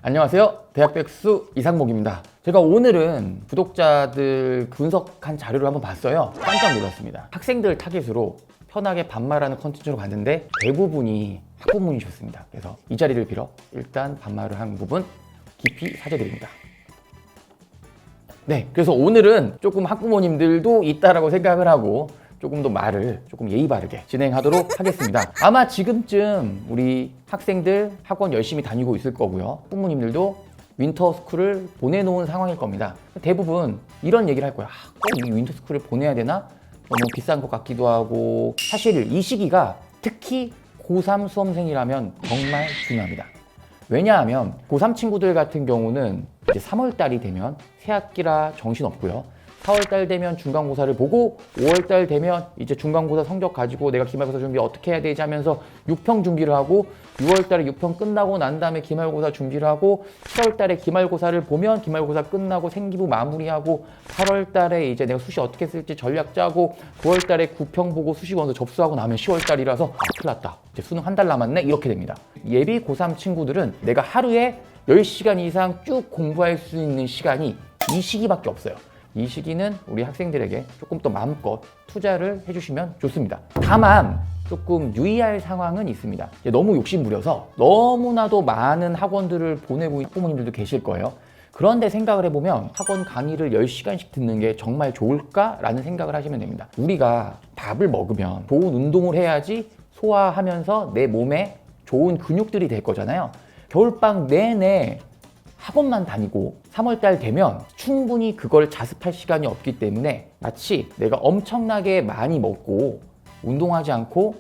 안녕하세요. 대학백수 이상목입니다. 제가 오늘은 구독자들 분석한 자료를 한번 봤어요. 깜짝 놀랐습니다. 학생들 타깃으로 편하게 반말하는 컨텐츠로 봤는데 대부분이 학부모님이셨습니다. 그래서 이 자리를 빌어 일단 반말을 한 부분 깊이 사죄드립니다. 네, 그래서 오늘은 조금 학부모님들도 있다라고 생각을 하고 조금 더 말을 조금 예의 바르게 진행하도록 하겠습니다. 아마 지금쯤 우리 학생들 학원 열심히 다니고 있을 거고요. 부모님들도 윈터스쿨을 보내놓은 상황일 겁니다. 대부분 이런 얘기를 할 거야. 꼭 이 윈터스쿨을 보내야 되나? 너무 비싼 것 같기도 하고. 사실 이 시기가 특히 고3 수험생이라면 정말 중요합니다. 왜냐하면 고3 친구들 같은 경우는 이제 3월달이 되면 새학기라 정신없고요. 4월달 되면 중간고사를 보고 5월달 되면 이제 중간고사 성적 가지고 내가 기말고사 준비 어떻게 해야 되지 하면서 6평 준비를 하고 6월달에 6평 끝나고 난 다음에 기말고사 준비를 하고 7월달에 기말고사를 보면 기말고사 끝나고 생기부 마무리하고 8월달에 이제 내가 수시 어떻게 쓸지 전략 짜고 9월달에 9평 보고 수시 원서 접수하고 나면 10월달이라서 큰일 났다. 이제 수능 한 달 남았네? 이렇게 됩니다. 예비 고3 친구들은 내가 하루에 10시간 이상 쭉 공부할 수 있는 시간이 이 시기밖에 없어요. 이 시기는 우리 학생들에게 조금 더 마음껏 투자를 해주시면 좋습니다. 다만 조금 유의할 상황은 있습니다. 너무 욕심부려서 너무나도 많은 학원들을 보내고 있는 부모님들도 계실 거예요. 그런데 생각을 해보면 학원 강의를 10시간씩 듣는 게 정말 좋을까라는 생각을 하시면 됩니다. 우리가 밥을 먹으면 좋은 운동을 해야지 소화하면서 내 몸에 좋은 근육들이 될 거잖아요. 겨울방학 내내 학원만 다니고 3월달 되면 충분히 그걸 자습할 시간이 없기 때문에 마치 내가 엄청나게 많이 먹고 운동하지 않고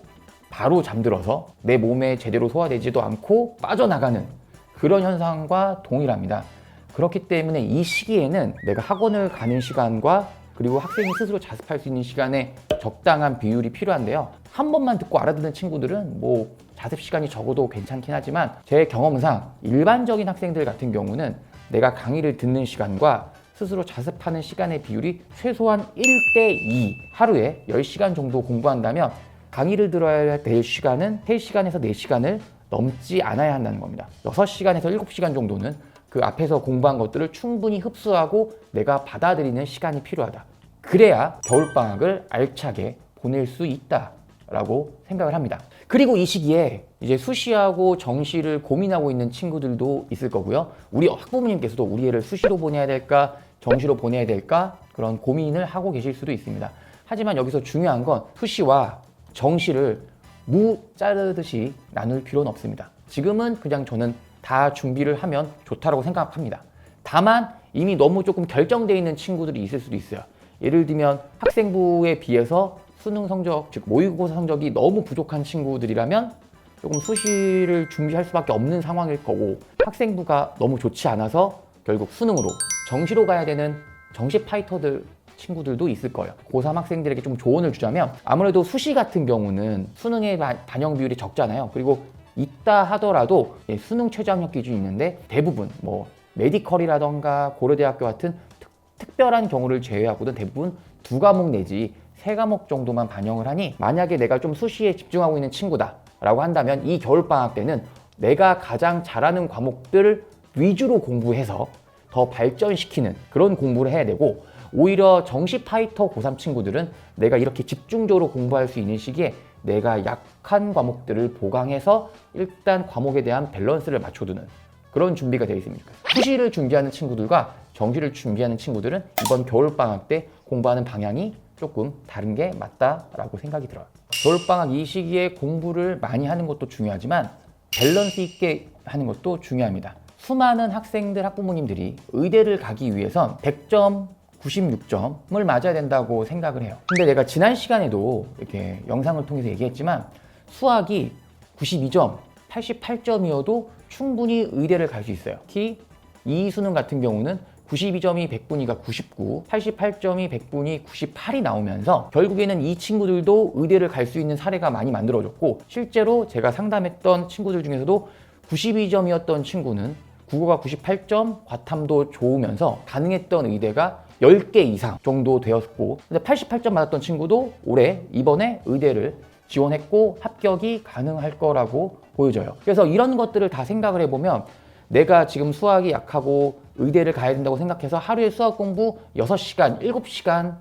바로 잠들어서 내 몸에 제대로 소화되지도 않고 빠져나가는 그런 현상과 동일합니다. 그렇기 때문에 이 시기에는 내가 학원을 가는 시간과 그리고 학생이 스스로 자습할 수 있는 시간에 적당한 비율이 필요한데요. 한 번만 듣고 알아듣는 친구들은 뭐 자습 시간이 적어도 괜찮긴 하지만 제 경험상 일반적인 학생들 같은 경우는 내가 강의를 듣는 시간과 스스로 자습하는 시간의 비율이 최소한 1대2 하루에 10시간 정도 공부한다면 강의를 들어야 될 시간은 3시간에서 4시간을 넘지 않아야 한다는 겁니다. 6시간에서 7시간 정도는 그 앞에서 공부한 것들을 충분히 흡수하고 내가 받아들이는 시간이 필요하다. 그래야 겨울방학을 알차게 보낼 수 있다라고 생각을 합니다. 그리고 이 시기에 이제 수시하고 정시를 고민하고 있는 친구들도 있을 거고요. 우리 학부모님께서도 우리 애를 수시로 보내야 될까 정시로 보내야 될까 그런 고민을 하고 계실 수도 있습니다. 하지만 여기서 중요한 건 수시와 정시를 무 자르듯이 나눌 필요는 없습니다. 지금은 그냥 저는 다 준비를 하면 좋다라고 생각합니다. 다만 이미 너무 조금 결정되어 있는 친구들이 있을 수도 있어요. 예를 들면 학생부에 비해서 수능 성적, 즉 모의고사 성적이 너무 부족한 친구들이라면 조금 수시를 준비할 수밖에 없는 상황일 거고, 학생부가 너무 좋지 않아서 결국 수능으로 정시로 가야 되는 정시 파이터들 친구들도 있을 거예요. 고3 학생들에게 좀 조언을 주자면 아무래도 수시 같은 경우는 수능의 반영 비율이 적잖아요. 그리고 있다 하더라도 수능 최저 학력 기준이 있는데 대부분 뭐 메디컬이라던가 고려대학교 같은 특별한 경우를 제외하고는 대부분 2과목 내지 3과목 정도만 반영을 하니, 만약에 내가 좀 수시에 집중하고 있는 친구다 라고 한다면 이 겨울방학 때는 내가 가장 잘하는 과목들 위주로 공부해서 더 발전시키는 그런 공부를 해야 되고, 오히려 정시 파이터 고3 친구들은 내가 이렇게 집중적으로 공부할 수 있는 시기에 내가 약한 과목들을 보강해서 일단 과목에 대한 밸런스를 맞춰두는 그런 준비가 되어 있습니다. 수시를 준비하는 친구들과 정시를 준비하는 친구들은 이번 겨울방학 때 공부하는 방향이 조금 다른 게 맞다라고 생각이 들어요. 겨울방학 이 시기에 공부를 많이 하는 것도 중요하지만 밸런스 있게 하는 것도 중요합니다. 수많은 학생들, 학부모님들이 의대를 가기 위해선 100점, 96점을 맞아야 된다고 생각을 해요. 근데 내가 지난 시간에도 이렇게 영상을 통해서 얘기했지만 수학이 92점, 88점이어도 충분히 의대를 갈 수 있어요. 특히 이 수능 같은 경우는 92점이 100분위가 99, 88점이 100분이 98이 나오면서 결국에는 이 친구들도 의대를 갈 수 있는 사례가 많이 만들어졌고, 실제로 제가 상담했던 친구들 중에서도 92점이었던 친구는 국어가 98점, 과탐도 좋으면서 가능했던 의대가 10개 이상 정도 되었고, 근데 88점 맞았던 친구도 올해 이번에 의대를 지원했고 합격이 가능할 거라고 보여져요. 그래서 이런 것들을 다 생각을 해보면 내가 지금 수학이 약하고 의대를 가야 된다고 생각해서 하루에 수학 공부 6시간, 7시간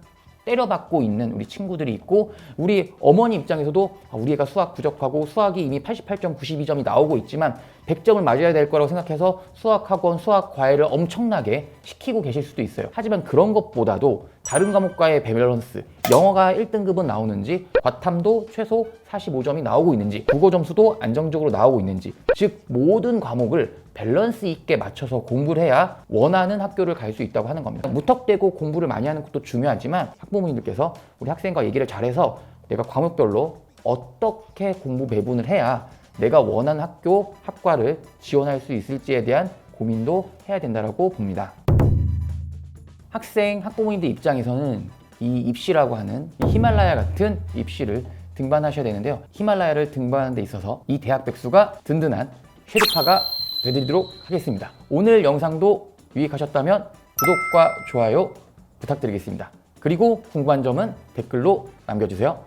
때려박고 있는 우리 친구들이 있고, 우리 어머니 입장에서도 우리 애가 수학 부족하고 수학이 이미 88점, 92점이 나오고 있지만 100점을 맞아야 될 거라고 생각해서 수학학원, 수학 과외를 엄청나게 시키고 계실 수도 있어요. 하지만 그런 것보다도 다른 과목과의 밸런스, 영어가 1등급은 나오는지, 과탐도 최소 45점이 나오고 있는지, 국어 점수도 안정적으로 나오고 있는지, 즉 모든 과목을 밸런스 있게 맞춰서 공부를 해야 원하는 학교를 갈 수 있다고 하는 겁니다. 무턱대고 공부를 많이 하는 것도 중요하지만 학부모님들께서 우리 학생과 얘기를 잘해서 내가 과목별로 어떻게 공부 배분을 해야 내가 원하는 학교, 학과를 지원할 수 있을지에 대한 고민도 해야 된다고 봅니다. 학생, 학부모님들 입장에서는 이 입시라고 하는 이 히말라야 같은 입시를 등반하셔야 되는데요. 히말라야를 등반하는 데 있어서 이 대학 백수가 든든한 쉐르파가 되드리도록 하겠습니다. 오늘 영상도 유익하셨다면 구독과 좋아요 부탁드리겠습니다. 그리고 궁금한 점은 댓글로 남겨주세요.